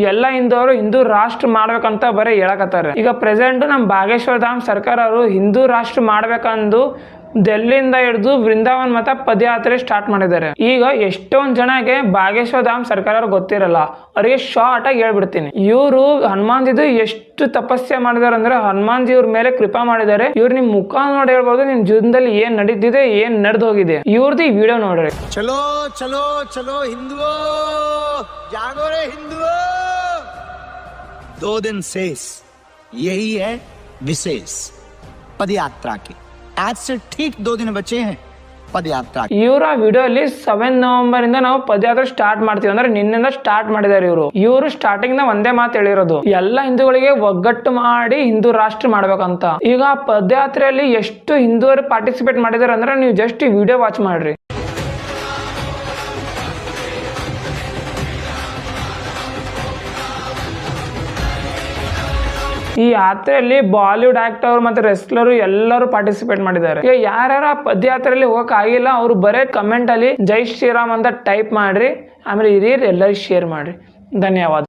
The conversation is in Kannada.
ಎಲ್ಲ ಹಿಂದೂರು ಹಿಂದೂ ರಾಷ್ಟ್ರ ಮಾಡ್ಬೇಕಂತ ಬರೀ ಹೇಳಕತ್ತಾರೆ. ಈಗ ಪ್ರೆಸೆಂಟ್ ನಮ್ಮ ಬಾಗೇಶ್ವರ ಧಾಮ್ ಸರ್ಕಾರ ಅವರು ಹಿಂದೂ ರಾಷ್ಟ್ರ ಮಾಡ್ಬೇಕಂದು ಡೆಲ್ಲಿಯಿಂದ ಹಿಡಿದು ವೃಂದಾವನ್ ಮತ ಪದಯಾತ್ರೆ ಸ್ಟಾರ್ಟ್ ಮಾಡಿದ್ದಾರೆ. ಈಗ ಎಷ್ಟೊಂದ್ ಜನಕ್ಕೆ ಬಾಗೇಶ್ವರ ಧಾಮ್ ಸರ್ಕಾರ ಗೊತ್ತಿರಲ್ಲ, ಅವರಿಗೆ ಶಾರ್ಟ್ ಆಗಿ ಹೇಳ್ಬಿಡ್ತೀನಿ. ಇವರು ಹನುಮಾನ್ ಜಿದು ಎಷ್ಟು ತಪಸ್ಸೆ ಮಾಡಿದಾರೆ ಅಂದ್ರೆ ಹನುಮಾನ್ ಜಿ ಇವ್ರ ಮೇಲೆ ಕೃಪಾ ಮಾಡಿದ್ದಾರೆ. ಇವ್ರು ನಿಮ್ ಮುಖ ನೋಡಿ ಹೇಳ್ಬೋದು ನಿಮ್ ಜೀವನದಲ್ಲಿ ಏನ್ ನಡೀತಿದೆ ಏನ್ ನಡೆದು ಹೋಗಿದೆ. ಇವ್ರದ್ದು ಈ ವಿಡಿಯೋ ನೋಡ್ರಿ. ಚಲೋ ಚಲೋ ಚಲೋ ಹಿಂದುओ जागो रे हिंदुओं 2 दिन शेष यही है विशेष पदयात्रा की. आज से ठीक 2 दिन बचे हैं पदयात्रा. ಇವರ ವಿಡಿಯೋ ಅಲ್ಲಿ 7 ನವೆಂಬರ್ ಇಂದ ನಾವು ಪದಯಾತ್ರೆ ಸ್ಟಾರ್ಟ್ ಮಾಡ್ತೀವಿ ಅಂದ್ರೆ ನಿನ್ನಿಂದ ಸ್ಟಾರ್ಟ್ ಮಾಡಿದ್ದಾರೆ. ಇವರು ಸ್ಟಾರ್ಟಿಂಗ್ ನ ಒಂದೇ ಮಾತು ಹೇಳಿರೋದು, ಎಲ್ಲ ಹಿಂದೂಗಳಿಗೆ ಒಗ್ಗಟ್ಟು ಮಾಡಿ ಹಿಂದೂ ರಾಷ್ಟ್ರ ಮಾಡ್ಬೇಕಂತ. ಈಗ ಪದಯಾತ್ರೆಯಲ್ಲಿ ಎಷ್ಟು ಹಿಂದೂರು ಪಾರ್ಟಿಸಿಪೇಟ್ ಮಾಡಿದಾರೆ ಅಂದ್ರೆ ನೀವು ಜಸ್ಟ್ ಈ ವಿಡಿಯೋ ವಾಚ್ ಮಾಡ್ರಿ. ಈ ಯಾತ್ರೆಯಲ್ಲಿ ಬಾಲಿವುಡ್ ಆಕ್ಟರ್ ಮತ್ತೆ ರೆಸ್ಲರ್ ಎಲ್ಲರೂ ಪಾರ್ಟಿಸಿಪೇಟ್ ಮಾಡಿದ್ದಾರೆ. ಈಗ ಯಾರ್ಯಾರ ಪದಯಾತ್ರೆಯಲ್ಲಿ ಹೋಗಕ್ ಆಗಿಲ್ಲ ಅವರು ಬರೇ ಕಮೆಂಟ್ ಅಲ್ಲಿ ಜೈ ಶ್ರೀರಾಮ್ ಅಂತ ಟೈಪ್ ಮಾಡ್ರಿ, ಆಮೇಲೆ ಹಿರಿಯರು ಎಲ್ಲರಿಗೂ ಶೇರ್ ಮಾಡ್ರಿ. ಧನ್ಯವಾದ.